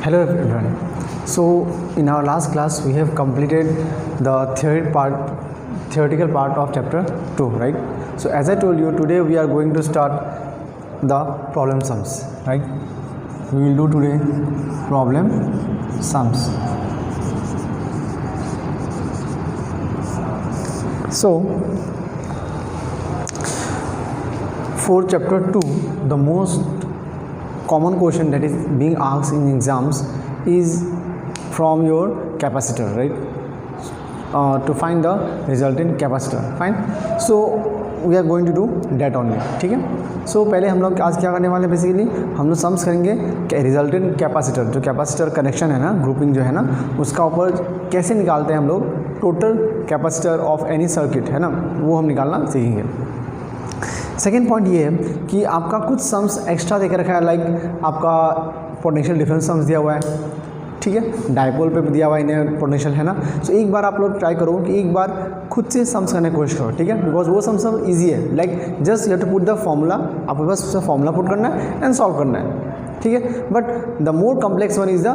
Hello everyone. So in our last class we have completed the theoretical part of chapter 2, right? So as I told you, today we are going to start the problem sums, right? We will do today problem sums. So for chapter 2, the most common question that is being asked in exams is from your capacitor, right? To find the resultant capacitor. Fine. So we are going to do that only. ठीक है. So पहले हम लोग आज क्या करने वाले हैं, बेसिकली हम लोग सम्स करेंगे कि रिजल्टेंट कैपेसिटर, जो कैपेसिटर कनेक्शन है ना, ग्रुपिंग जो है ना, उसका ऊपर कैसे निकालते हैं हम लोग total capacitor of any circuit, है ना, वो हम निकालना सीखेंगे. सेकेंड पॉइंट ये है कि आपका कुछ सम्स एक्स्ट्रा देकर रखा है, लाइक आपका पोटेंशियल डिफरेंस सम्स दिया हुआ है, ठीक है, डायपोल पे दिया हुआ है इन्हें पोटेंशियल, है ना. सो एक बार आप लोग ट्राई करो कि एक बार खुद से सम्स करने की कोशिश करो, ठीक है, बिकॉज वो सम्स सब ईजी है. Like just you have to put the formula, आपको बस उसका फॉर्मूला पुट करना है एंड सॉल्व करना है, ठीक है. But the more complex one is the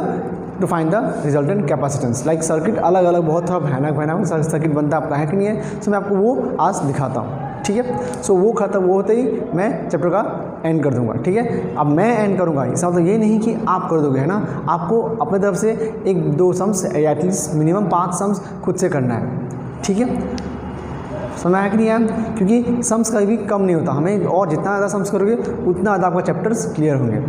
two find the resultant capacitance. Like circuit अलग अलग बहुत थोड़ा भयानक सर्किट बनता है, आपका है कि नहीं है. सो मैं आपको वो आज दिखाता हूँ, ठीक है. सो वो खत्म वो होते ही मैं चैप्टर का एंड कर दूंगा, ठीक है. अब मैं एंड करूंगा, इसका मतलब ये नहीं कि आप कर दोगे, है ना. आपको अपने तरफ से एक दो सम्स एटलीस्ट मिनिमम 5 सम्स खुद से करना है, ठीक है. समझ आया कि नहीं आया, क्योंकि सम्स कभी भी कम नहीं होता हमें, और जितना ज़्यादा सम्स करोगे उतना ज़्यादा आपका चैप्टर्स क्लियर होंगे,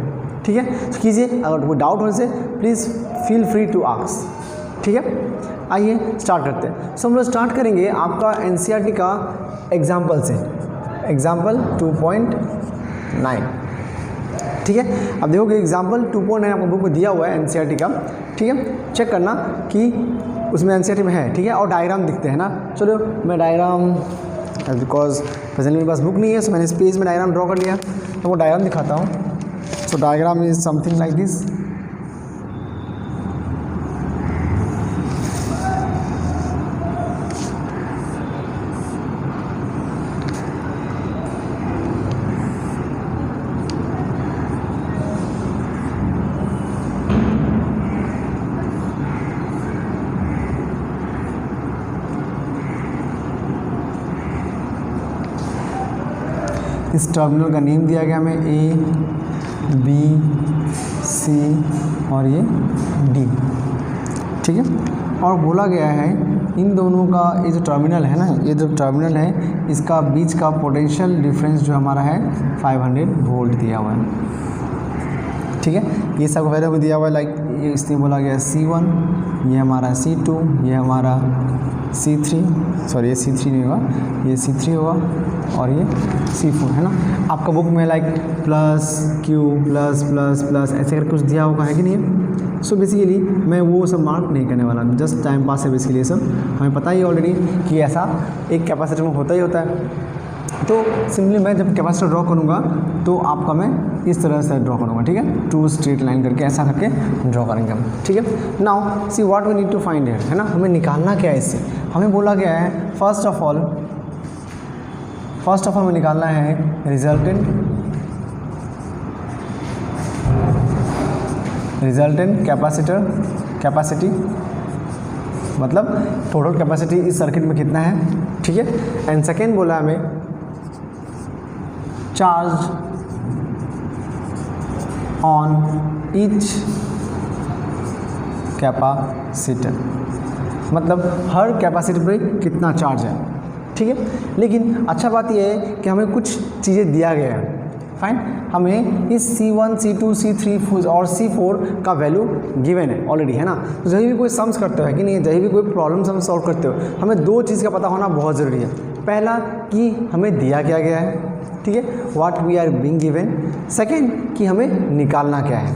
ठीक है. तो कीजिए, अगर कोई डाउट हो से please feel free to ask, ठीक है. आइए स्टार्ट करते हैं. सो हम लोग स्टार्ट करेंगे आपका एनसीईआरटी का एग्जाम्पल से, एग्जाम्पल 2.9, ठीक है. अब देखो कि एग्जाम्पल 2.9 आपको बुक में दिया हुआ है एनसीईआरटी का, ठीक है. चेक करना कि उसमें एनसीईआरटी में है, ठीक है, और डायग्राम दिखते हैं ना. चलो मैं डायग्राम, बिकॉज प्रेजेंटली मेरे पास बुक नहीं है, सो मैंने इस पेज में डायग्राम ड्रॉ कर लिया, तो वो डायग्राम दिखाता हूँ. So diagram is something like this. इस टर्मिनल का नेम दिया गया हमें ए, बी, सी और ये डी, ठीक है. और बोला गया है इन दोनों का, ये जो टर्मिनल है ना, ये जो टर्मिनल है इसका बीच का पोटेंशियल डिफरेंस जो हमारा है 500 वोल्ट दिया हुआ है, ठीक है. ये सब वैल्यू भी दिया हुआ है, लाइक ये इसमें बोला गया C1, ये हमारा C2, ये हमारा C3, सॉरी ये C3 नहीं होगा, ये C3 होगा और ये C4, है ना. आपका बुक में like plus Q plus plus plus ऐसे करके कुछ दिया होगा, है कि नहीं है. सो बेसिकली मैं वो सब मार्क नहीं करने वाला, जस्ट टाइम पास है बेसिकली. ये सब हमें पता ही ऑलरेडी कि ऐसा एक कैपेसिटर में होता ही होता है. तो सिंपली मैं जब कैपेसिटर ड्रॉ करूँगा तो आपका मैं इस तरह से ड्रॉ करूँगा, ठीक है. 2 स्ट्रेट लाइन करके ऐसा करके ड्रॉ करेंगे हम, ठीक है. Now see what we need to find here, है ना. हमें निकालना क्या है इससे. हमें बोला गया है फर्स्ट ऑफ ऑल हमें निकालना है रिजल्टेंट कैपेसिटी, मतलब टोटल कैपेसिटी इस सर्किट में कितना है, ठीक है. एंड सेकेंड बोला हमें चार्ज ऑन ईच कैपेसिटर, मतलब हर कैपेसिटर पे कितना चार्ज है, ठीक है. लेकिन अच्छा बात यह है कि हमें कुछ चीज़ें दिया गया है. फाइन, हमें इस C1, C2, C3 और C4 का वैल्यू गिवन है ऑलरेडी, है ना. तो जब भी कोई सम्स करते हो, है कि नहीं, जब भी कोई प्रॉब्लम सम सॉल्व करते हो, हमें 2 चीज़ का पता होना बहुत ज़रूरी है. पहला कि हमें दिया क्या गया है, ठीक है, what we are being given. Second कि हमें निकालना क्या है,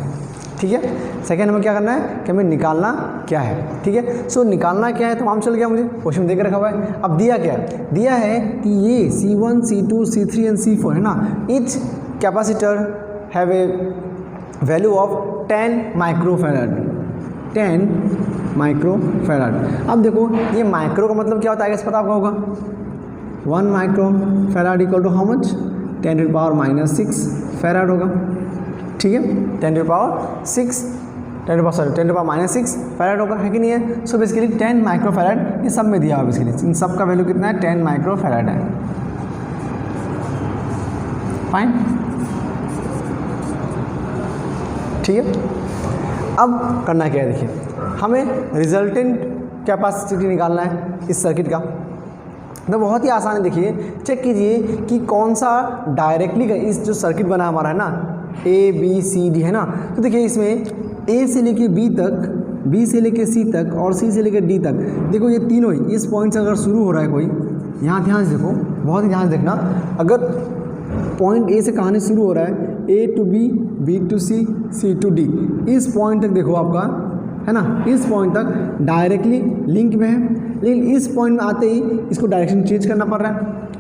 ठीक है. सेकेंड हमें क्या करना है कि हमें निकालना क्या है, ठीक है. सो निकालना क्या है तो मालूम चल गया मुझे, क्वेश्चन देख रखा हुआ है. अब दिया क्या है, दिया है कि ये C1, C2, C3 and C4, है ना, each capacitor have a value of 10 microfarad, 10 microfarad. अब देखो ये माइक्रो का मतलब क्या होता है, पता आपको होगा. 1 microfarad equal to how much, 10 to power -6 farad होगा, ठीक है. 10 टू पावर 6 10⁻⁻6 फैराड होगा, है कि नहीं है। सो बेसिकली 10 माइक्रो फैराड ये सब में दिया हुआ बेसिकली, इन सब का वैल्यू कितना है 10 माइक्रो फैराड है। फाइन, ठीक है। अब करना क्या है, देखिए हमें रिजल्टेंट कैपेसिटी निकालना है इस सर्किट का। तो बहुत ही आसान है, देखिए चेक कीजिए कि कौन सा डायरेक्टली इस जो सर्किट बना हमारा है ना ए बी सी डी है ना, तो देखिए इसमें ए से लेके बी तक, बी से लेके सी तक और सी से लेके डी तक, देखो ये तीनों ही इस पॉइंट से अगर शुरू हो रहा है कोई, यहाँ ध्यान से देखो, बहुत ही ध्यान से देखना, अगर पॉइंट ए से कहानी शुरू हो रहा है A to B, B to C, C to D, इस पॉइंट तक देखो आपका है ना, इस पॉइंट तक डायरेक्टली लिंक में है, लेकिन इस पॉइंट में आते ही इसको डायरेक्शन चेंज करना पड़ रहा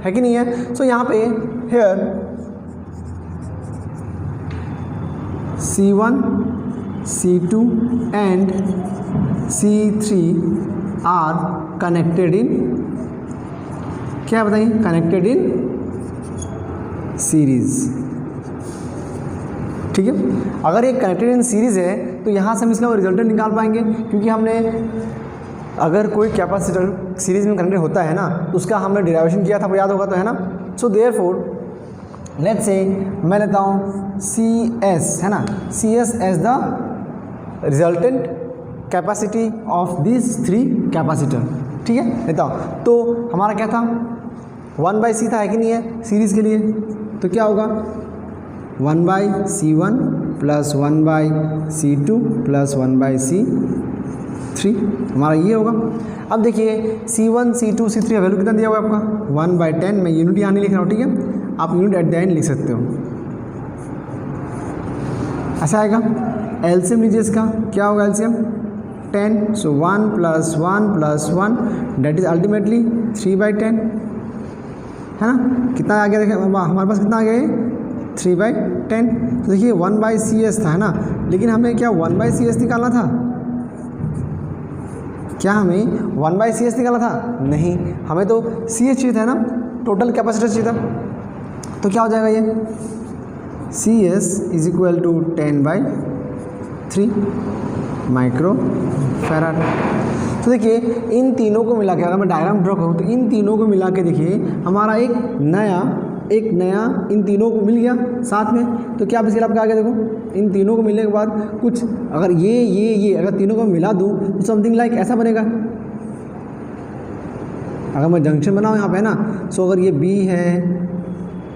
है कि नहीं है। सो यहाँ पे here C1, C2 and C3 are connected in, क्या बताइए, कनेक्टेड इन सीरीज, ठीक है। अगर ये कनेक्टेड इन सीरीज़ है तो यहाँ से हम इसका रिजल्टेंट निकाल पाएंगे, क्योंकि हमने अगर कोई कैपेसिटर सीरीज में कनेक्टेड होता है ना तो उसका हमने डिराइवेशन किया था, याद होगा तो है ना। सो देयरफॉर लेट्स से मैं लेता हूँ CS है ना, CS as the resultant capacity of this 3 capacitor, ठीक है, लेता हूँ। तो हमारा क्या था 1/C था, है कि नहीं है सीरीज़ के लिए, तो क्या होगा 1/C1 plus 1/C2 plus 1/C3, हमारा ये होगा। अब देखिए C1, C2, C3 का वैल्यू कितना दिया हुआ है आपका 1/10, मैं यूनिट यहाँ नहीं लिख रहा हूँ, ठीक है, आप यूनिट एट द एंड लिख सकते हो, ऐसा आएगा। एलसीएम लीजिए इसका, क्या होगा LCM 10, so 1 plus 1 plus 1 that is ultimately 3/10, है ना। कितना आ गया, देखिए हमारे पास कितना आ गया ये 3/10। तो देखिए 1/CS था, है ना, लेकिन हमें क्या 1/CS निकालना था, क्या हमें 1/CS निकालना था, नहीं, हमें तो CS चाहिए था ना, टोटल कैपेसिटर चाहिए था। तो क्या हो जाएगा ये CS is equal to 10/3 micro farad. तो देखिए इन तीनों को मिला के अगर मैं डायग्राम ड्रॉ करूँ तो इन तीनों को मिला के देखिए हमारा एक नया इन तीनों को मिल गया साथ में। तो क्या बेसिकली आपका आ गया, देखो इन तीनों को मिलने के बाद कुछ अगर ये अगर तीनों को मिला दूँ तो समथिंग लाइक ऐसा बनेगा। अगर मैं जंक्शन बनाऊँ यहाँ पे ना, सो अगर ये B है,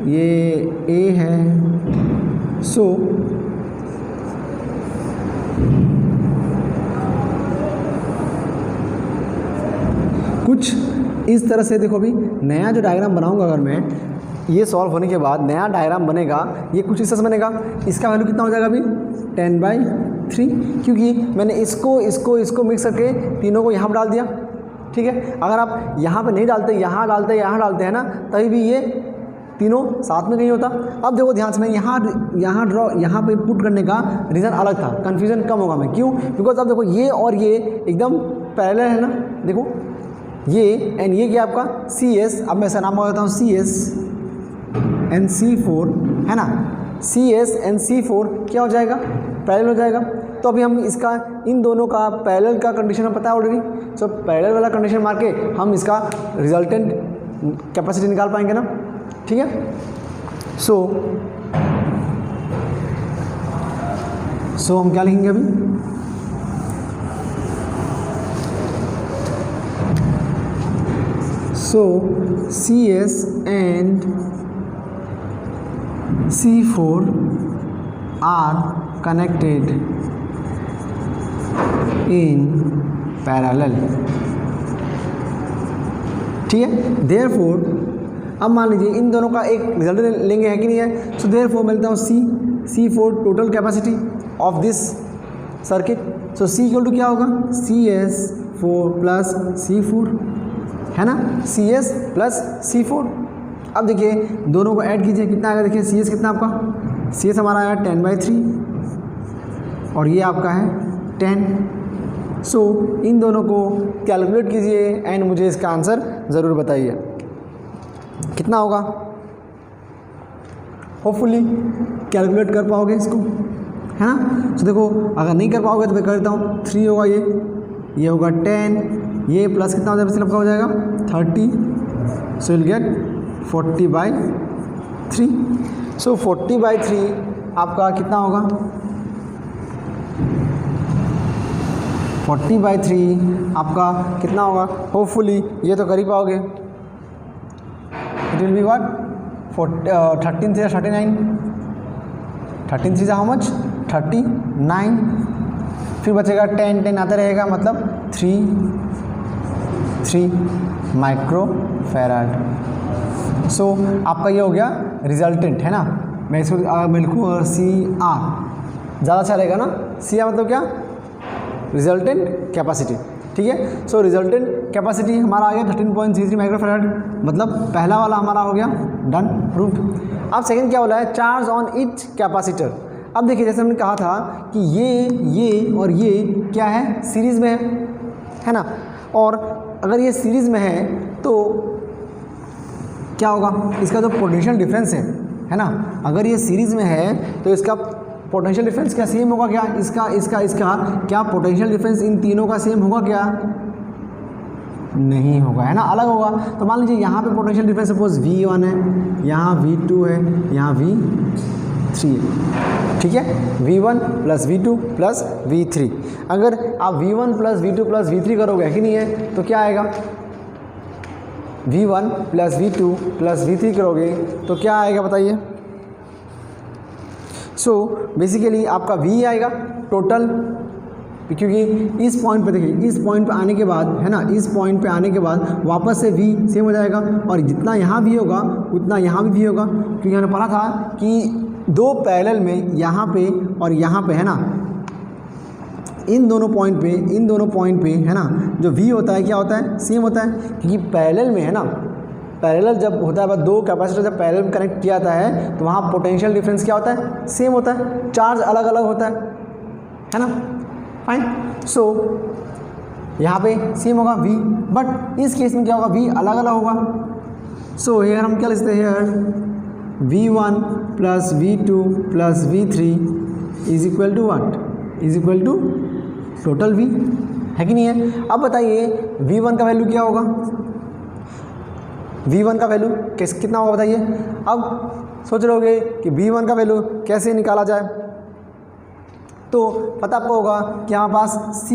ये A है, सो कुछ इस तरह से देखो, अभी नया जो डायग्राम बनाऊंगा अगर मैं, ये सॉल्व होने के बाद नया डायग्राम बनेगा, ये कुछ इस तरह से बनेगा। इसका वैल्यू कितना हो जाएगा अभी 10/3, क्योंकि मैंने इसको मिक्स करके तीनों को यहाँ पर डाल दिया, ठीक है। अगर आप यहाँ पे नहीं डालते, यहाँ डालते हैं ना, तभी भी ये तीनों साथ में नहीं होता। अब देखो ध्यान से, मैं यहाँ पे पुट करने का रीज़न अलग था, कन्फ्यूज़न कम होगा मैं, क्यों, बिकॉज अब देखो ये और ये एकदम पैरेलल है ना, देखो ये एंड ये क्या आपका CS, अब मैं इसका नाम बोल देता हूँ CS एंड C4, है ना, CS एंड C4 क्या हो जाएगा, पैरेलल हो जाएगा। तो अभी हम इसका इन दोनों का पैरेलल का कंडीशन हमें पता है ऑलरेडी, सो पैरेलल वाला कंडीशन मार के हम इसका रिजल्टेंट कैपेसिटी निकाल पाएंगे ना, ठीक है। सो हम क्या लिखेंगे अभी, so CS and C4 are connected in parallel, ठीक है। देयरफॉर अब मान लीजिए इन दोनों का एक रिजल्ट लेंगे, है कि नहीं है। सो देयरफॉर मिलता हूँ C4 total capacity of this circuit. So C equal to क्या होगा CS4 प्लस C4, है ना, CS प्लस C4। अब देखिए दोनों को ऐड कीजिए, कितना आएगा, देखिए CS कितना आपका, CS हमारा आया 10/3 और ये आपका है 10। सो इन दोनों को कैलकुलेट कीजिए एंड मुझे इसका आंसर ज़रूर बताइए कितना होगा। होपफुली कैलकुलेट कर पाओगे इसको, है ना। तो देखो अगर नहीं कर पाओगे तो मैं कर देता हूँ, 3 होगा ये होगा 10, ये प्लस कितना हो जाएगा, सिर्फ का हो जाएगा 30, सो विल गेट 40/3। सो 40/3 आपका कितना होगा, 40/3 आपका कितना होगा, होपफुली ये तो कर ही पाओगे, it will be what 13 3 39, 13 3 how much 39, फिर बचेगा 10 10 आता रहेगा, मतलब 3 माइक्रोफैराड। सो आपका ये हो गया रिजल्टेंट, है ना। मैं इसको मैं लिखूँ CR, ज़्यादा अच्छा रहेगा ना। CR मतलब क्या, रिजल्टेंट कैपेसिटी, ठीक है। सो रिजल्टेंट कैपेसिटी हमारा आ गया 13.33 माइक्रोफैराड, मतलब पहला वाला हमारा हो गया डन, प्रूव्ड। अब सेकंड क्या बोला है, चार्ज ऑन इच कैपेसिटर। अब देखिए जैसे हमने कहा था कि ये और ये क्या है, सीरीज़ में है ना। और अगर ये सीरीज़ में है तो क्या होगा, इसका जो पोटेंशियल डिफरेंस है ना, अगर ये सीरीज़ में है तो इसका पोटेंशियल डिफरेंस क्या सेम होगा क्या, इसका क्या पोटेंशियल डिफरेंस इन तीनों का सेम होगा क्या, नहीं होगा, है ना, अलग होगा। तो मान लीजिए यहाँ पे पोटेंशियल डिफरेंस सपोज V1 है, यहाँ V2 है, यहाँ V3 है, ठीक है। V1 + V2 + V3, अगर आप V1 + V2 + V3 करोगे कि नहीं है, तो क्या आएगा, V1 + V2 + V3 करोगे तो क्या आएगा बताइए। सो बेसिकली आपका V आएगा टोटल, क्योंकि इस पॉइंट पे देखिए, इस पॉइंट पे आने के बाद, है ना, इस पॉइंट पे आने के बाद वापस से V सेम हो जाएगा, और जितना यहाँ V होगा उतना यहाँ भी V होगा, क्योंकि हमने पढ़ा था कि दो पैरेलल में यहाँ पे और यहाँ पे, है ना, इन दोनों पॉइंट पे है ना, जो V होता है क्या होता है, सेम होता है, क्योंकि पैरेलल में, है ना, पैरेलल जब होता है, दो कैपेसिटर जब पैरेलल में कनेक्ट किया जाता है तो वहाँ पोटेंशियल डिफरेंस क्या होता है, सेम होता है, चार्ज अलग अलग होता है ना, फाइन। सो यहाँ पे सेम होगा V, बट इस केस में क्या होगा, V अलग अलग होगा। सो हेयर हम क्या लिखते हैं, here V1 + V2 + V3 is equal to what, is equal to total V, है कि नहीं है। अब बताइए V1 का वैल्यू क्या होगा, V1 का वैल्यू कितना होगा बताइए। अब सोच रहे होगे कि V1 का वैल्यू कैसे निकाला जाए, तो पता आपको होगा कि हमारे पास C,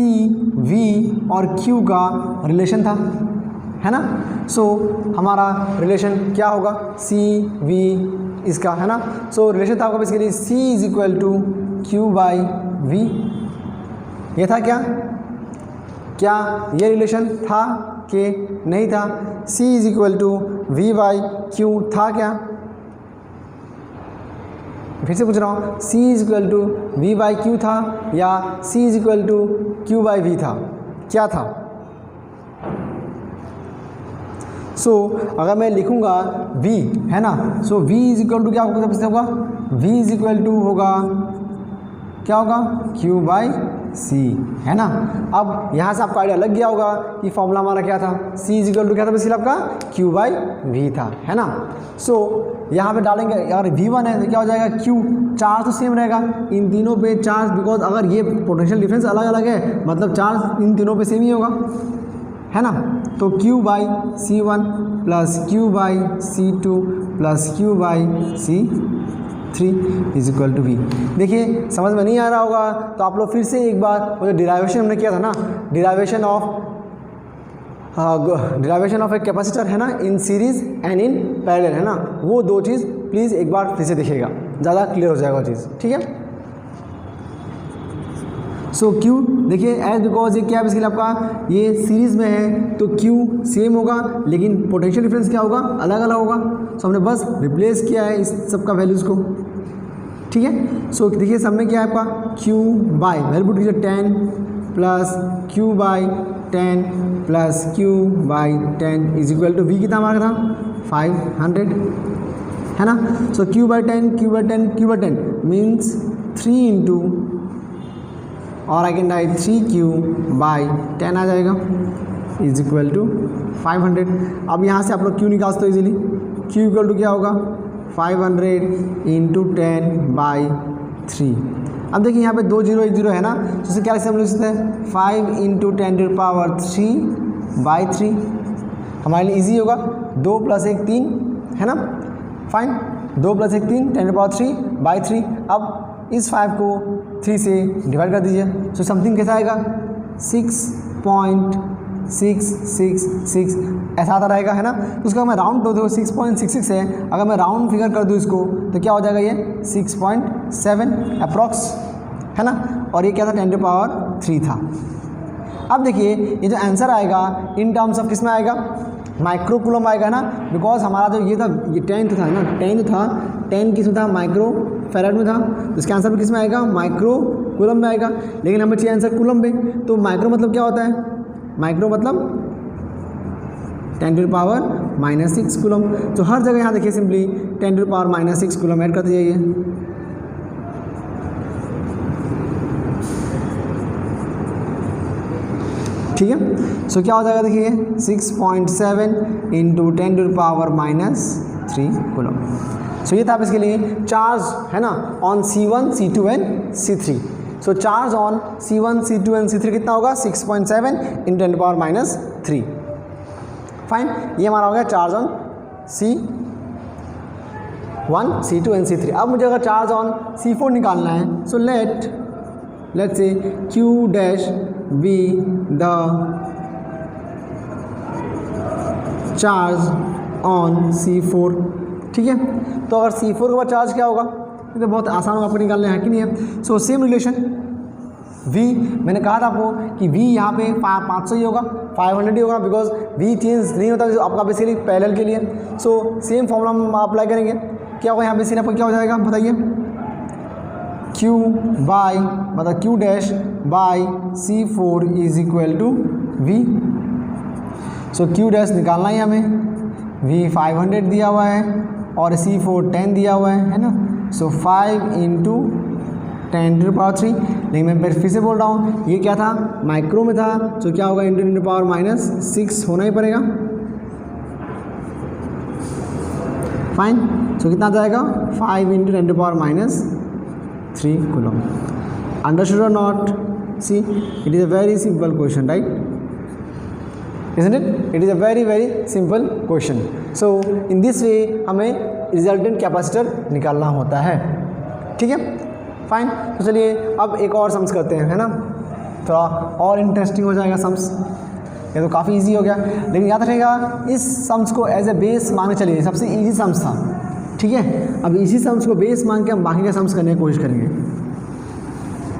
V और Q का रिलेशन था, है ना। सो हमारा रिलेशन क्या होगा, C V इसका, है ना। सो रिलेशन था आपका basically C is equal to Q/V, ये था क्या ये रिलेशन था कि नहीं था, C is equal to V/Q था क्या, फिर से पूछ रहा हूँ, C is equal to V/Q था या C is equal to Q/V था, क्या था। सो अगर मैं लिखूँगा V, है ना, सो V इज इक्वल टू क्या होगा, V इज इक्वल टू होगा क्या होगा, Q/C, है ना। अब यहाँ से आपका आइडिया लग गया होगा कि फॉर्मूला हमारा क्या था, C इज इक्वल टू क्या था बेसिकली आपका, Q/V था, है ना। सो यहाँ पे डालेंगे, अगर V1 है तो क्या हो जाएगा, Q, चार्ज तो सेम रहेगा इन तीनों पे चार्ज, बिकॉज अगर ये पोटेंशियल डिफरेंस अलग अलग है मतलब चार्ज इन तीनों पे सेम ही होगा, है ना। तो Q/C1 + Q/C2 + Q/C3 is equal to V। देखिए समझ में नहीं आ रहा होगा तो आप लोग फिर से एक बार वो जो डिराइवेशन हमने किया था ना, डिराइवेशन ऑफ ए कैपेसिटर, है ना, इन सीरीज़ एंड इन पैरेलल, है ना, वो दो चीज़ प्लीज़ एक बार फिर से देखिएगा, ज़्यादा क्लियर हो जाएगा वो चीज़, ठीक है। सो Q देखिए एज बिकॉज ये क्या है बेसिकली आपका, ये सीरीज़ में है तो Q सेम होगा लेकिन पोटेंशियल डिफरेंस क्या होगा, अलग अलग होगा। सो हमने बस रिप्लेस किया है इस सब का वैल्यूज़ को, ठीक है। सो देखिए सब में क्या है आपका, वैल्यू पुट कीजिए 10 + Q/10 + Q/10 is equal to V कितना हमारा था 500, है ना। सो Q/10 मीन्स 3 इंटू, और आई कैन राइट 3Q/10 आ जाएगा इज इक्वल टू 500। अब यहाँ से आप लोग Q निकाल सकते हो इजीली, Q इक्वल टू क्या होगा 500 × 10/3, अब देखिए यहाँ पे 2 0 1 0 है ना, तो इसे क्या हम लिख सकते हैं 5 × 10⁻³/3 हमारे लिए इजी होगा। 2 + 1 3 है ना, फाइन, 2 + 1 3 10⁻³/3। अब इस 5 को 3 से डिवाइड कर दीजिए, तो समथिंग कैसा आएगा 6.666 ऐसा आता रहेगा, है ना। तो उसका मैं राउंड तो देखो 6.66 है, अगर मैं राउंड फिगर कर दूँ इसको तो क्या हो जाएगा ये 6.7 अप्रॉक्स, है ना। और ये क्या था 10⁻³ था। अब देखिए ये जो आंसर आएगा इन टर्म्स ऑफ किस में आएगा, माइक्रो कूलम आएगा ना, बिकॉज हमारा जो ये था ये 10th था ना, 10 किस में था माइक्रो फैराड में था, तो इसका आंसर भी किस में आएगा माइक्रो कूलम में आएगा। लेकिन हमें चाहिए आंसर कूलम में, तो माइक्रो मतलब क्या होता है, माइक्रो मतलब 10⁻⁻6 कूलम। तो हर जगह यहाँ देखिए सिंपली 10⁻⁻6 कूलम ऐड करते जाइए। ठीक है, सो क्या हो जाएगा देखिए 6.7 × 10⁻³ कूलम। सो ये था आप इसके लिए चार्ज, है ना, on C1 C2 and C3। So charge on C1 C2 and C3 कितना होगा 6.7 × 10⁻³ फाइन। ये हमारा हो गया charge on C1 C2 and C3। अब मुझे अगर चार्ज ऑन C4 निकालना है, so let's say Q dash be the charge on C4, ठीक है। तो अगर C4 के बाद चार्ज क्या होगा, ये तो बहुत आसान होगा आपको निकालना है कि नहीं है। सो सेम रिलेशन V, मैंने कहा था आपको कि V यहाँ पे 500 ही होगा, 500 ही होगा, बिकॉज V चेंज नहीं होता आपका बेसिकली पैरेलल के लिए। सो सेम फॉर्मूला हम अप्लाई करेंगे, क्या होगा यहाँ पे सीन आपको क्या हो जाएगा बताइए, Q dash by C4 is equal to V। So Q dash निकालना है हमें, V 500 दिया हुआ है और C4 10 दिया हुआ है ना। सो 5 × 10⁻³। लेकिन मैं फिर से बोल रहा हूँ ये क्या था माइक्रो में था, तो क्या होगा × 10⁻⁻6 होना ही पड़ेगा, फाइन। सो कितना जाएगा 5 × 10⁻³ कूलम। अंडरस्टूड और not? See it is a very simple question, right, isn't it? It is a very simple question. So in this way हमें रिजल्टेंट कैपेसिटर निकालना होता है, ठीक है, फाइन। तो चलिए अब एक और सम्स करते हैं, है ना, थोड़ा और इंटरेस्टिंग हो जाएगा सम्स। ये तो काफ़ी इजी हो गया, लेकिन याद रखेगा इस सम्स को एज ए बेस मान के चलिए, सबसे इजी सम्स था, ठीक है। अब इसी सम्स को बेस मान के हम बाकी के सम्स करने की कोशिश करेंगे।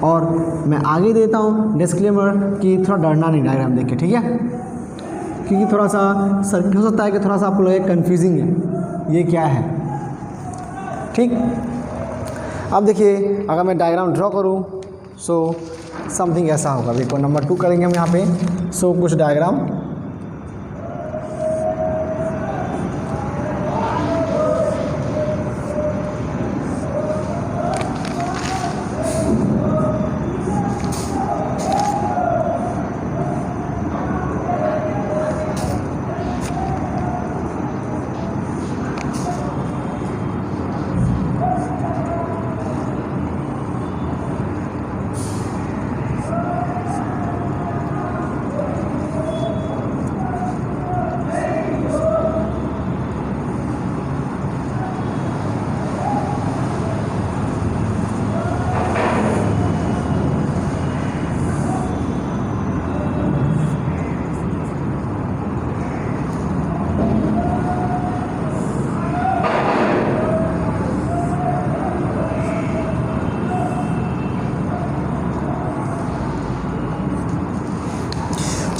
और मैं आगे देता हूँ डिस्क्लेमर कि थोड़ा डरना नहीं डायग्राम देख के, ठीक है, क्योंकि थोड़ा सा सर्किट हो सकता है कि थोड़ा सा आपको लगे कन्फ्यूजिंग है ये क्या है, ठीक। अब देखिए अगर मैं डायग्राम ड्रॉ करूँ सो समथिंग ऐसा होगा, देखो नंबर 2 करेंगे हम यहाँ पे। सो कुछ डायग्राम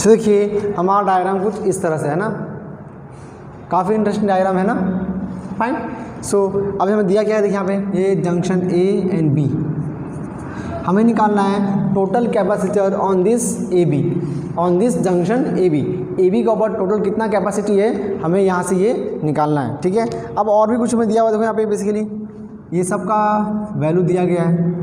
तो देखिए हमारा डायग्राम कुछ इस तरह से है ना, काफ़ी इंटरेस्टिंग डायग्राम है ना, फाइन। सो अभी हमें दिया क्या है, देखिए यहाँ पे ये जंक्शन A एंड B, हमें निकालना है total capacitor on this AB, on this junction AB के ऊपर टोटल कितना कैपेसिटी है हमें यहाँ से ये निकालना है, ठीक है। अब और भी कुछ हमें दिया हुआ, देखो यहाँ पे बेसिकली ये सब का वैल्यू दिया गया है,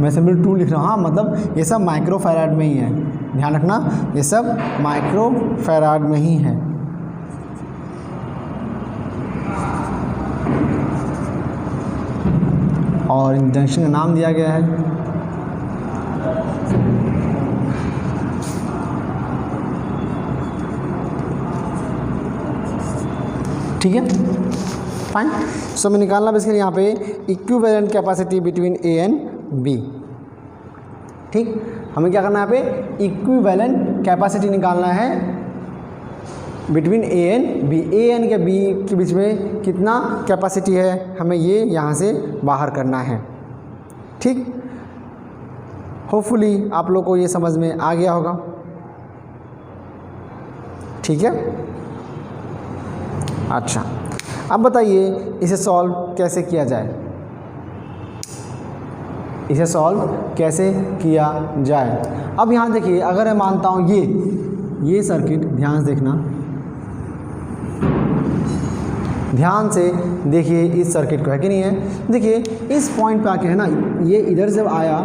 मैं सिंपल 2 लिख रहा हूँ, हाँ मतलब ये सब माइक्रो फैराड में ही है, ध्यान रखना ये सब माइक्रो फैराड में ही है, और इन जंक्शन का नाम दिया गया है। ठीक है, फाइन। सो मैं निकालना बेसिकली यहाँ पे equivalent capacity between A and B. ठीक, हमें क्या करना है यहाँ पे इक्विवेलेंट कैपेसिटी निकालना है between A and B. A and के बी के बीच में कितना कैपेसिटी है हमें ये यहाँ से बाहर करना है। ठीक, होपफुली आप लोग को ये समझ में आ गया होगा। ठीक है, अच्छा अब बताइए इसे सॉल्व कैसे किया जाए। इसे सॉल्व कैसे किया जाए। अब यहाँ देखिए, अगर मैं मानता हूँ ये सर्किट, ध्यान से देखना, ध्यान से देखिए इस सर्किट को, है कि नहीं है। देखिए इस पॉइंट पे आके, है ना, ये इधर जब आया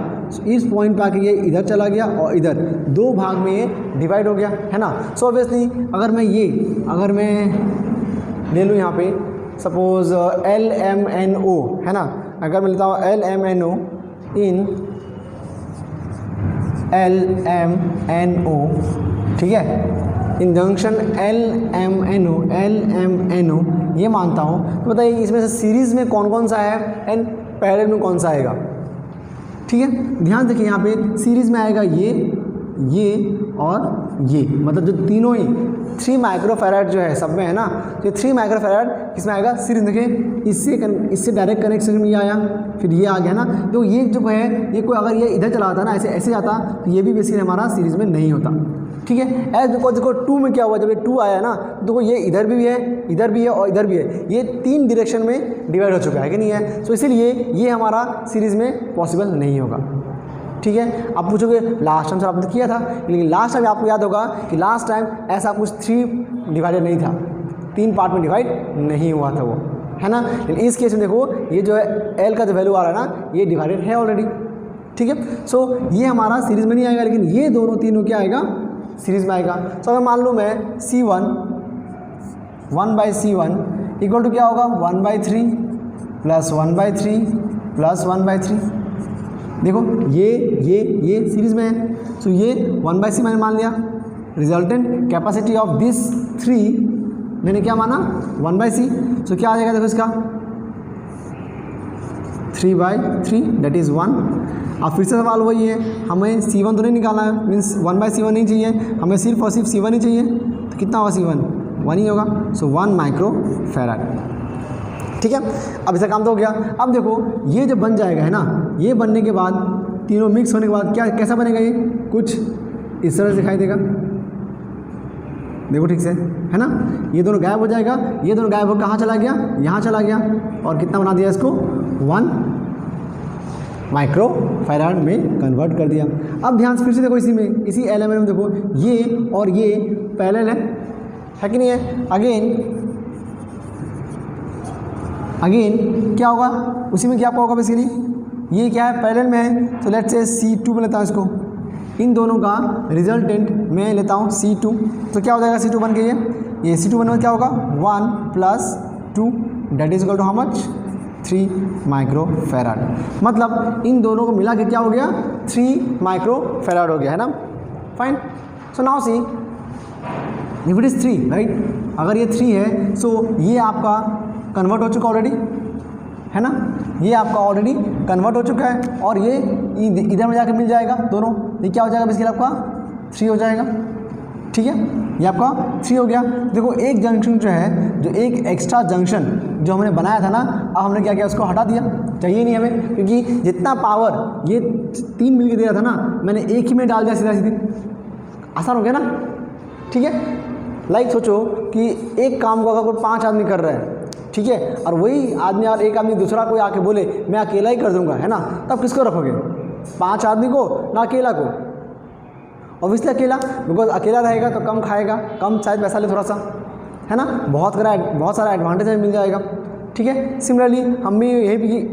इस पॉइंट पे आके ये इधर चला गया और इधर दो भाग में ये डिवाइड हो गया, है ना। सो ऑब्वियसली अगर मैं ले लूँ यहाँ पे सपोज LMNO, है ना, अगर मैं लेता हूँ LMNO इन LMNO, ठीक है, इन जंक्शन LMNO ये मानता हूँ, तो बताइए इसमें से सीरीज़ में कौन कौन सा है एंड पैरेलल में कौन सा आएगा। ठीक है, ध्यान देखिए यहाँ पे सीरीज़ में आएगा ये और ये, मतलब जो तीनों ही 3 माइक्रोफैराड जो है सब में, है ना, तो 3 माइक्रोफैराड किसमें आएगा, सीरीज। देखिए इससे डायरेक्ट कनेक्शन में ये आया, फिर ये आ गया ना। तो ये जो है ये कोई अगर ये इधर चला आता ना, ऐसे जाता, तो ये भी बेसिकली हमारा सीरीज़ में नहीं होता। ठीक है, ऐसे देखो 2 में क्या हुआ, जब ये 2 आया ना, देखो ये इधर भी है और इधर भी है, ये 3 डायरेक्शन में डिवाइड हो चुका है कि नहीं है। तो इसीलिए ये हमारा सीरीज़ में पॉसिबल नहीं होगा। ठीक है, आप पूछोगे लास्ट टाइम सर आपने किया था, लेकिन लास्ट टाइम आपको याद होगा कि लास्ट टाइम ऐसा कुछ 3 डिवाइडेड नहीं था, 3 पार्ट में डिवाइड नहीं हुआ था वो, है ना। लेकिन इस केस में देखो ये जो है एल का जो वैल्यू आ रहा है ना, ये डिवाइडेड है ऑलरेडी। ठीक है, सो ये हमारा सीरीज़ में नहीं आएगा, लेकिन ये दोनों तीनों क्या आएगा, सीरीज़ में आएगा। सो अगर मान लो मैं C1 1/C1 इक्वल टू क्या होगा, 1/3 प्लस 1/3 प्लस 1/3। देखो ये सीरीज़ में है, तो ये 1/C मैंने मान लिया। रिजल्टेंट कैपेसिटी ऑफ दिस 3 मैंने क्या माना, 1/C। तो क्या आ जाएगा, देखो इसका 3/3 दैट इज़ 1। अब फिर से सवाल वही है, हमें C1 तो नहीं निकालना है, मीन्स 1/C1 नहीं चाहिए, हमें सिर्फ और सिर्फ C1 ही चाहिए। तो कितना होगा C1, 1 ही होगा। सो 1 माइक्रोफैराड। ठीक है, अब इसका काम तो हो गया। अब देखो ये जब बन जाएगा, है ना, ये बनने के बाद तीनों मिक्स होने के बाद क्या कैसा बनेगा, ये कुछ इस तरह से दिखाई देगा। देखो ठीक से, है ना, ये दोनों गायब हो जाएगा, ये दोनों गायब हो कहाँ चला गया, यहाँ चला गया, और कितना बना दिया इसको, 1 माइक्रोफैराड में कन्वर्ट कर दिया। अब ध्यान से फिर से देखो इसी एलिमेंट में देखो ये और ये पैरेलल है कि नहीं है। अगेन क्या होगा, उसी में क्या होगा, बेसिकली ये क्या है, पैरेलल में है। तो लेट्स से C2 में लेता हूँ इसको, इन दोनों का रिजल्टेंट मैं लेता हूँ C2। तो क्या हो जाएगा, C2 बन के ये C2 बनने में क्या होगा, 1 + 2 that is equal to how much, 3 microfarad. मतलब इन दोनों को मिला के क्या हो गया, 3 माइक्रोफैराड हो गया, है ना। Fine. So now see if it is 3 right, अगर ये 3 है, सो ये आपका कन्वर्ट हो चुका ऑलरेडी, है ना, ये आपका ऑलरेडी कन्वर्ट हो चुका है, और ये इधर में जाकर मिल जाएगा दोनों। ये क्या हो जाएगा, बेसिकली आपका 3 हो जाएगा। ठीक है, ये आपका 3 हो गया। देखो एक जंक्शन जो है, जो एक एक्स्ट्रा जंक्शन जो हमने बनाया था ना, अब हमने क्या किया, उसको हटा दिया, चाहिए नहीं हमें, क्योंकि जितना पावर ये 3 मिल के दे रहा था ना, मैंने एक ही में डाल दिया सीधा सीधे, आसान हो गया ना। ठीक है, लाइक सोचो कि एक काम को अगर कोई 5 आदमी कर रहा है, ठीक है, और वही आदमी और एक आदमी दूसरा कोई आके बोले मैं अकेला ही कर दूंगा, है ना, तब किसको रखोगे, 5 आदमी को ना अकेला को। ऑब्वियसली अकेला, बिकॉज अकेला रहेगा तो कम खाएगा, कम शायद पैसा ले थोड़ा सा, है ना, बहुत सारा एडवांटेज मिल जाएगा। ठीक है, सिमिलरली हम भी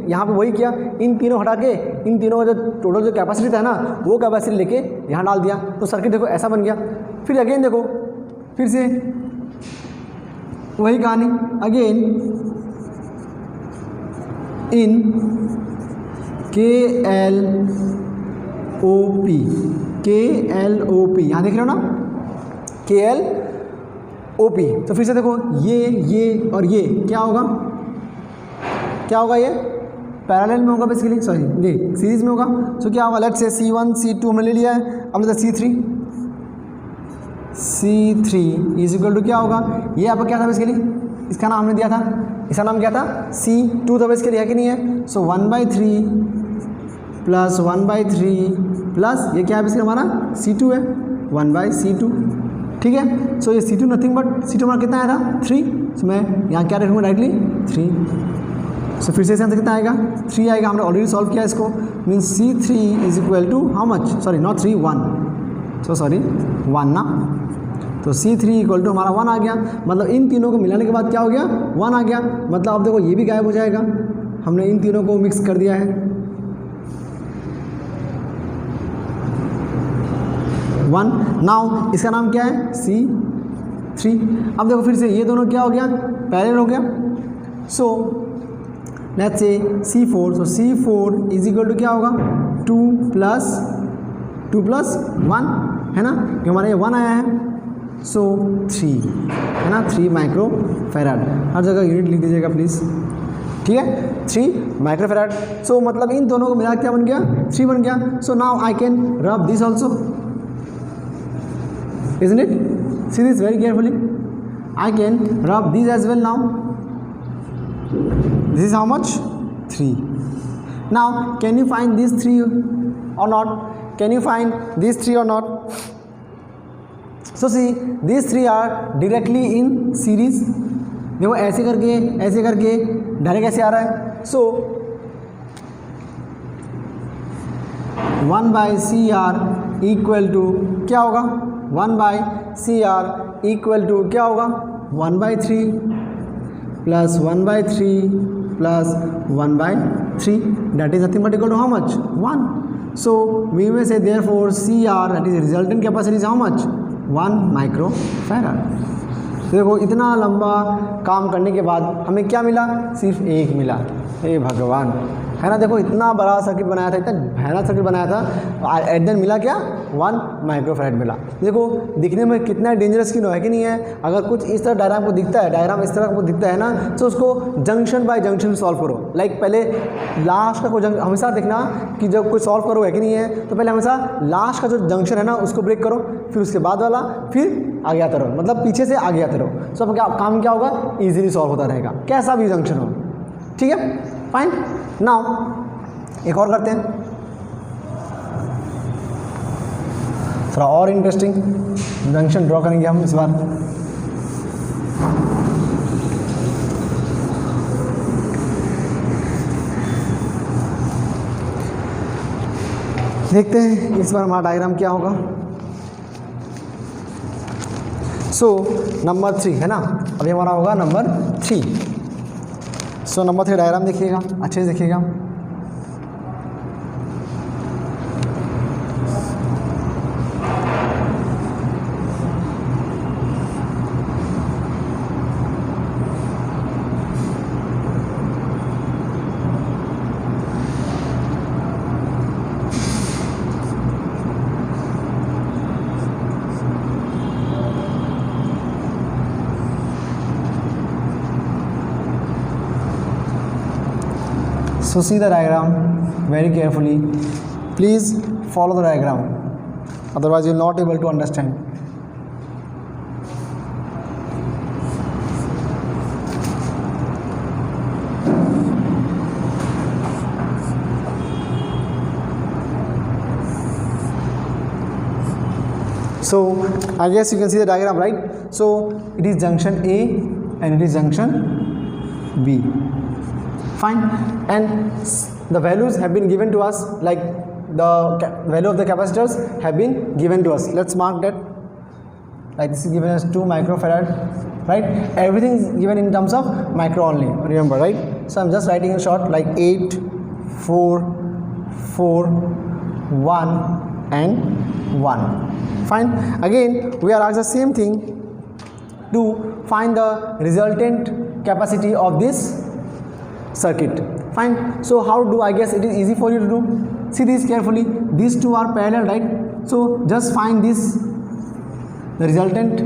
यहाँ पे वही किया, इन तीनों हटा के इन तीनों का जो टोटल जो कैपेसिटी था ना, वो कैपेसिटी लेके यहाँ डाल दिया, तो सर्किट देखो ऐसा बन गया। फिर अगेन देखो, फिर से वही कहानी, अगेन इन KLOP, KLOP, यहाँ देख रहे हो ना, KLOP। तो फिर से देखो ये और ये क्या होगा, क्या होगा, ये पैरेलल में होगा बेसिकली, सॉरी ये सीरीज में होगा। तो क्या होगा, लेट्स से C1 C2 हमने ले लिया है, अब लेते C3 इज इक्वल टू क्या होगा, ये आपका क्या था बेसिकली, इसका नाम हमने दिया था, इसका नाम क्या था, C2 था बेसिकली, है कि नहीं है। सो 1/3 प्लस 1/3 प्लस ये क्या है बेसिकली हमारा C2 है, 1/C2, ठीक है। सो ये C2 नथिंग बट C2 हमारा कितना आया था 3, सो मैं यहाँ क्या रखूँगा डायरेक्टली 3। सो फिर से इसका आंसर कितना आएगा, 3 आएगा, हमने ऑलरेडी सॉल्व किया इसको, means C3 is equal to how much, sorry not 3 1, so sorry 1 ना, तो C3 इक्वल टू हमारा 1 आ गया। मतलब इन तीनों को मिलाने के बाद क्या हो गया, 1 आ गया। मतलब अब देखो ये भी गायब हो जाएगा, हमने इन तीनों को मिक्स कर दिया है। 1 नाउ इसका नाम क्या है C3। अब देखो फिर से ये दोनों क्या हो गया, पैरेलल हो गया। So let's say C4, so C4 is equal to क्या होगा 2 प्लस 1 है ना, क्योंकि हमारा ये 1 आया है। सो 3 है ना, 3 माइक्रो फैराड, हर जगह यूनिट लिख दीजिएगा प्लीज़, ठीक है, 3 माइक्रो फैराड। सो मतलब इन दोनों को मिला क्या बन गया, 3 बन गया। So now I can rub this also, isn't it? See this very carefully. I can rub these as well now. This is how much, 3. Now can you find these 3 or not, can you find these 3 or not? So see these 3 are directly in series। देखो ऐसे करके direct ऐसे आ रहा है। सो 1/CR equal to क्या होगा, 1/CR equal to क्या होगा 1/3 plus 1/3 plus 1/3, that is nothing but equal to how much 1। So we में से therefore CR that is resultant capacity is how much 1 micro farad. देखो इतना लंबा काम करने के बाद हमें क्या मिला, सिर्फ 1 मिला, हे भगवान, है ना। देखो इतना बड़ा सर्किट बनाया था, इतना भयानक सर्किट बनाया था, एट देन मिला क्या 1 माइक्रोफैराड मिला। देखो दिखने में कितना डेंजरस क्यों है कि नहीं है। अगर कुछ इस तरह डायग्राम को दिखता है, डायग्राम इस तरह को दिखता है ना, तो उसको जंक्शन बाय जंक्शन सॉल्व करो। लाइक पहले लास्ट का कोई हमेशा देखना कि जब कोई सॉल्व करो है कि नहीं है, तो पहले हमेशा लास्ट का जो जंक्शन है ना उसको ब्रेक करो, फिर उसके बाद वाला, फिर आगे आते रहो, मतलब पीछे से आगे आते रहो। सो क्या काम क्या होगा, ईजिली सॉल्व होता रहेगा, कैसा भी जंक्शन हो, ठीक है, फाइन। नाउ एक और करते हैं, थोड़ा और इंटरेस्टिंग जंक्शन ड्रॉ करेंगे हम इस बार। देखते हैं इस बार हमारा डायग्राम क्या होगा। सो नंबर 3 है ना, अभी हमारा होगा नंबर 3। सो नंबर 3 डायग्राम देखिएगा, अच्छे से देखिएगा। So see the diagram very carefully. Please follow the diagram. Otherwise you will not able to understand. So I guess you can see the diagram, right? So it is junction A and it is junction B. Fine, and the values have been given to us, like the value of the capacitors have been given to us. Let's mark that, like this is given as 2 microfarad, right? Everything is given in terms of micro only, remember, right? So I'm just writing in short, like 8 4 4 1 and 1. Fine, again we are asked the same thing, to find the resultant capacity of this circuit. Fine. So how do I guess it is easy for you to do? See this carefully. These two are parallel, right? So just find this, the resultant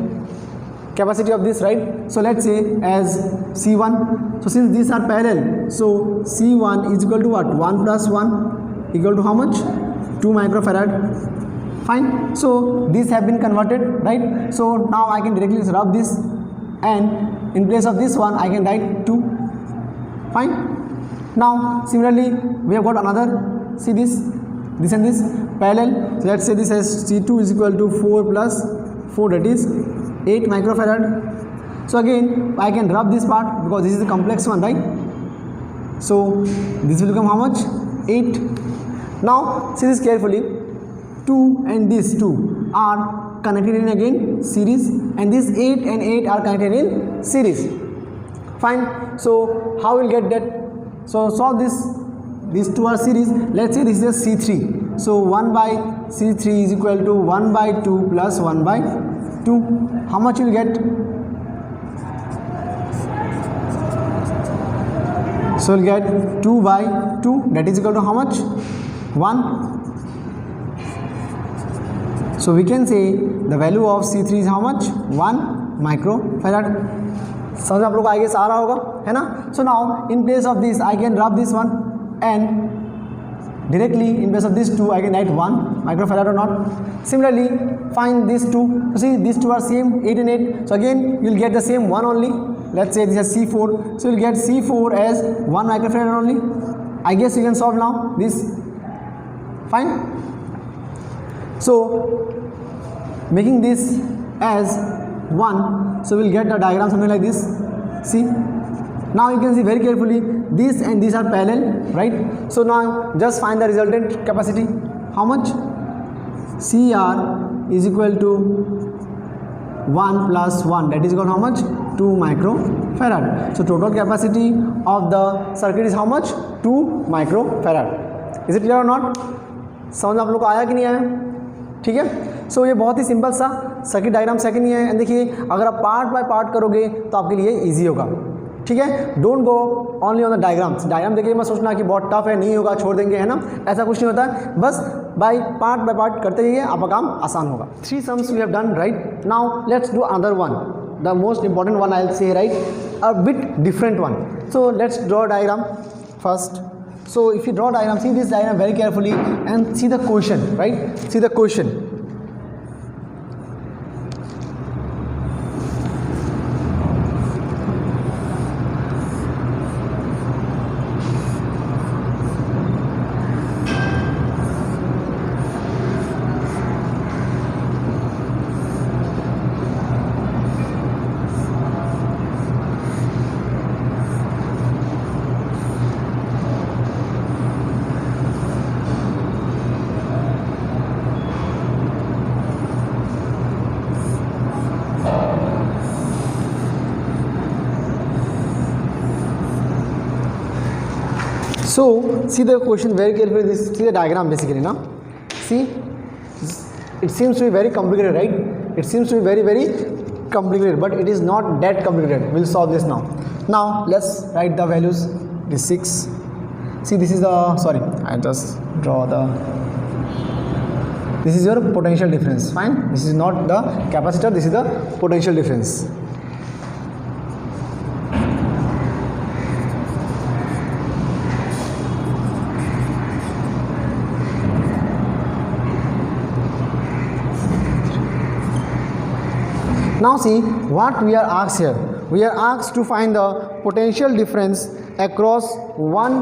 capacity of this, right? So let's say as C1. So since these are parallel, so C1 is equal to what? 1 plus 1 equal to how much? 2 microfarad. Fine. So these have been converted, right? So now I can directly rub this, and in place of this one I can write 2. Fine. Now similarly we have got another, see this and this parallel. So let's say this as C2 is equal to 4 plus 4, that is 8 microfarad. So again I can rub this part because this is the complex one, right? So this will become how much? 8. Now see this carefully. 2 and this 2 are connected in again series, and this 8 and 8 are connected in series. Fine. So how we'll get that? So solve this. These two are series. Let's say this is a C3. So 1 by C3 is equal to 1 by 2 plus 1 by 2. How much you will get? So we'll get 2 by 2, that is equal to how much? 1. So we can say the value of C3 is how much? 1 microfarad. समझ आप लोग को I guess आ रहा होगा, है ना? So now in place of this I can rub this one, and directly in place of this 2 I can write 1 microfarad or not. Similarly find these two. So see these two are same, 8 and 8. So again you will get the same one only. Let's say this is C4. So you will get C4 as 1 microfarad only. I guess you can solve now this. Fine. So making this as 1, so we'll get a diagram something like this. See, now you can see very carefully, these and these are parallel, right? So now just find the resultant capacity. How much? CR is equal to 1 plus 1, that is equal to how much? 2 microfarad. So total capacity of the circuit is how much? 2 microfarad. Is it clear or not? समझ आप लोग को आया कि नहीं आया? ठीक है. सो ये बहुत ही सिंपल सा सर्किट डायग्राम सेकंड ही है. एंड देखिए अगर आप पार्ट बाय पार्ट करोगे तो आपके लिए इजी होगा. ठीक है. Don't go only on the diagrams. Diagram देखिए मत सोचना कि बहुत टफ है, नहीं होगा, छोड़ देंगे, है ना. ऐसा कुछ नहीं होता है. बस बाय पार्ट करते रहिए, आपका काम आसान होगा. 3 sums we have done, right. Now let's do another one, the most important one I will say, right, a bit different one. So let's draw diagram first. So if you draw diagram, see this diagram very carefully and see the question, right? See the question. So see the question very carefully. This, see the diagram basically now. See, it seems to be very complicated, right? It seems to be very, very complicated, but it is not that complicated. We'll solve this now. Now let's write the values. This 6. See, this is the, sorry, I just draw the, this is your potential difference. Fine. This is not the capacitor, this is the potential difference. Now see what we are asked here. We are asked to find the potential difference across one.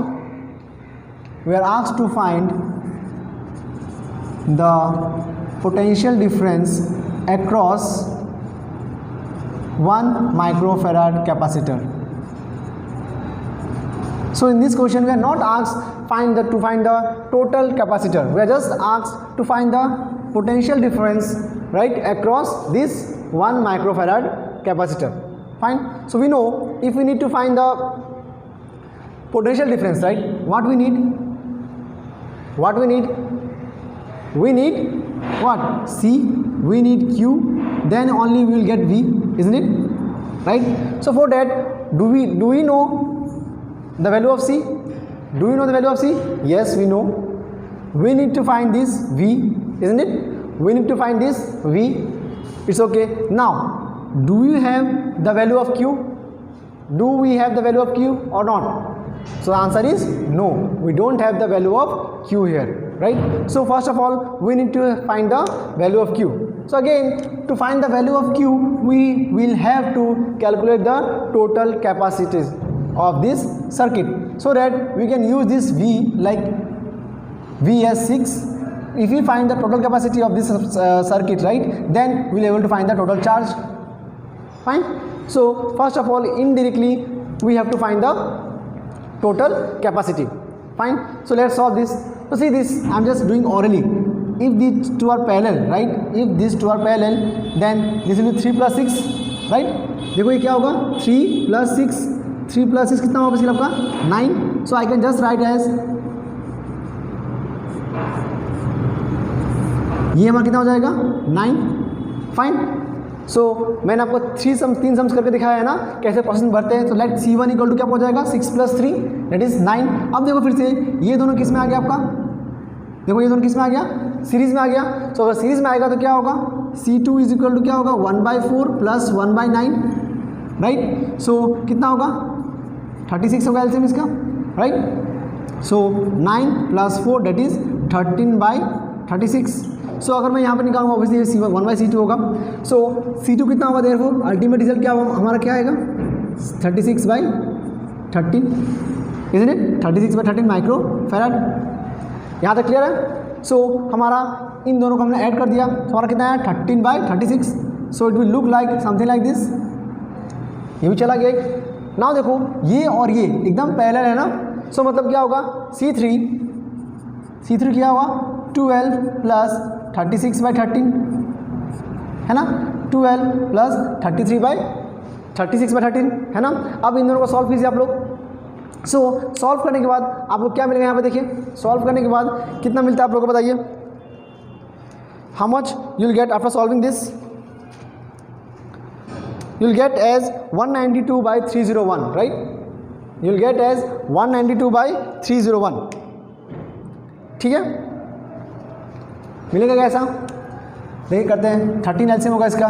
We are asked to find the potential difference across 1 microfarad capacitor. So in this question we are not asked to find the total capacitor. We are just asked to find the potential difference, right, across this 1 microfarad capacitor. Fine. So we know if we need to find the potential difference, right, what we need? We need what? C. We need Q. Then only we will get V, isn't it? Right. So for that, do we know the value of C? Do you know the value of C? Yes, we know. We need to find this V, isn't it? We need to find this V. It's okay. Now, do you have the value of Q? Do we have the value of Q or not? So the answer is no. We don't have the value of Q here, right? So first of all, we need to find the value of Q. So again, to find the value of Q, we will have to calculate the total capacities of this circuit, so that we can use this V like V as 6. If we find the total capacity of this circuit, right, then we'll be able to find the total charge. Fine. So first of all, indirectly we have to find the total capacity. Fine. So let's solve this. So see this, I'm just doing orally. If these two are parallel, right, if these two are parallel, then this will be 3 plus 6, right? देखो ये क्या होगा, 3 plus 6, 3 plus 6 कितना होगा आपका 9. So I can just write as, ये हमारा कितना हो जाएगा 9. फाइन. सो मैंने आपको 3 सम्स करके दिखाया है ना कैसे प्रोसेस भरते हैं. तो लेट C1 इक्वल टू क्या पहुंच जाएगा 6 plus 3 दैट इज 9. अब देखो फिर से ये दोनों किस में आ गया आपका, देखो ये दोनों किस में आ गया, सीरीज में आ गया. सो अगर सीरीज में आएगा तो क्या होगा, C2 इज इक्वल टू क्या होगा 1/4 प्लस 1/9, राइट. सो कितना होगा 36 होगा एलसीएम इसका, right. So 9 plus 4 that is 13/36. सो अगर मैं यहाँ पर निकालूंगा ऑब्वियसली 1/C2 होगा. सो C2 कितना होगा, देयरफॉर अल्टीमेट रिजल्ट क्या होगा हमारा, क्या आएगा 36/13, इजंट इट, 36/13 माइक्रो फैराड. यहाँ तक क्लियर है. सो हमारा इन दोनों को हमने ऐड कर दिया तो हमारा कितना है 13/36. So it will look like something like this. ये भी चला गया. नाउ देखो ये और ये एकदम पैरेलल है ना. सो मतलब क्या होगा C3 क्या होगा 12 प्लस 36/13 है ना, 12 प्लस 36/13 है ना. अब इन दोनों को सॉल्व कीजिए आप लोग. सो सॉल्व करने के बाद आपको क्या मिलेगा यहाँ पे देखिए. सॉल्व करने के बाद कितना मिलता है आप लोगों को बताइए. How much you will get after solving this. You will get as 192/301, right. You will get as 192/301. ठीक है, मिलेगा कैसा देखिए करते हैं. 13 एलसीएम होगा इसका,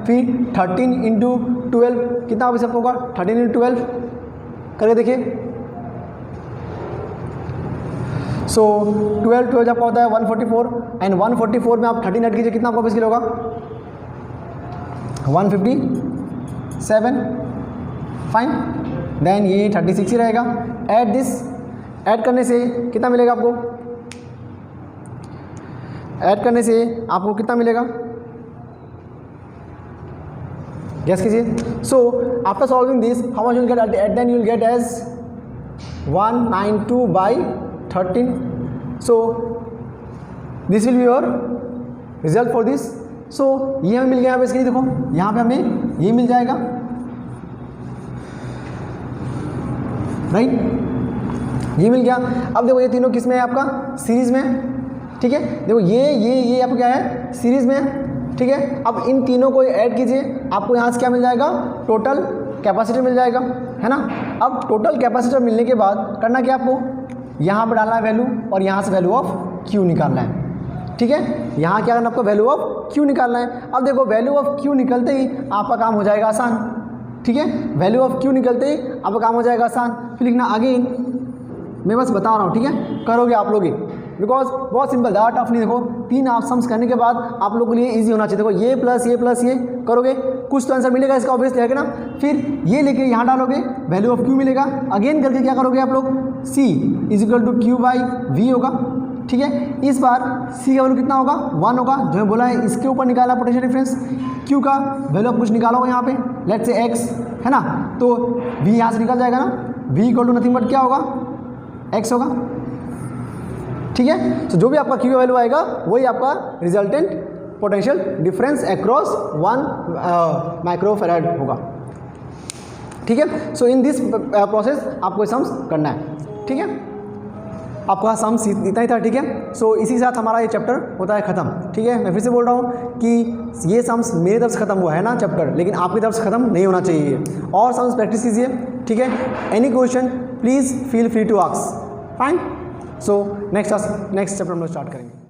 फिर 13 × 12 कितना ऑब्वियस होगा 13 × 12 करके देखिए. सो 12 आपका होता है 144 एंड 144 में आप 13 ऐड कीजिए कितना आपका ऑब्वियसली होगा 157. फाइन. देन ये 36 ही रहेगा. ऐड दिस, ऐड करने से कितना मिलेगा आपको, ऐड करने से आपको कितना मिलेगा गैस कीजिए. So after solving this how much you will get, at then you will get as 192/13. So this will be your result for this. सो ये हमें मिल गया. यहाँ पे इसके देखो यहाँ पे हमें ये मिल जाएगा, राइट. ये मिल गया. अब देखो ये तीनों किस में है आपका सीरीज में. ठीक है, देखो ये आपको क्या है सीरीज में, ठीक है. अब इन तीनों को ऐड कीजिए, आपको यहाँ से क्या मिल जाएगा टोटल कैपेसिटर मिल जाएगा, है ना. अब टोटल कैपेसिटर मिलने के बाद करना क्या आपको, यहाँ पर डालना है वैल्यू और यहाँ से वैल्यू ऑफ क्यू निकालना है. ठीक है, यहाँ क्या करना आपको वैल्यू ऑफ क्यू निकालना है. अब देखो वैल्यू ऑफ क्यू निकलते ही आपका काम हो जाएगा आसान. ठीक है, वैल्यू ऑफ क्यू निकलते ही आपका काम हो जाएगा आसान. फिर लिखना अगेन, मैं बस बता रहा हूँ, ठीक है, करोगे आप लोग ही, बिकॉज बहुत सिंपल, ज़्यादा टफ नहीं. देखो 3 आप सम्स करने के बाद आप लोगों के लिए इजी होना चाहिए. देखो ये प्लस ये करोगे कुछ तो आंसर मिलेगा इसका ऑब्वियसली, है ना. फिर ये लेके यहाँ डालोगे वैल्यू ऑफ क्यू मिलेगा. अगेन करके क्या करोगे आप लोग, C is equal to Q/V होगा. ठीक है, इस बार C का वैल्यू कितना होगा 1 होगा, जो मैं बोला है इसके ऊपर निकाला पोटेंशियल डिफरेंस. Q का वैल्यू आप कुछ निकाला होगा यहाँ पे, लेट्स से X है ना. तो V यहाँ से निकल जाएगा ना, V equal to nothing but क्या होगा X होगा. ठीक है, तो जो भी आपका Q वैल्यू आएगा वही आपका resultant potential difference across 1 microfarad होगा. ठीक है, सो इन दिस प्रोसेस आपको सम्स करना है. ठीक है, आपका सम्स इतना ही था. ठीक है, सो इसी के साथ हमारा ये चैप्टर होता है ख़त्म. ठीक है, मैं फिर से बोल रहा हूँ कि ये सम्स मेरी तरफ से ख़त्म हुआ है ना चैप्टर, लेकिन आपकी तरफ से ख़त्म नहीं होना चाहिए. और सम्स प्रैक्टिस कीजिए. ठीक है, any question please feel free to ask, fine. So next chapter हम लोग स्टार्ट करेंगे।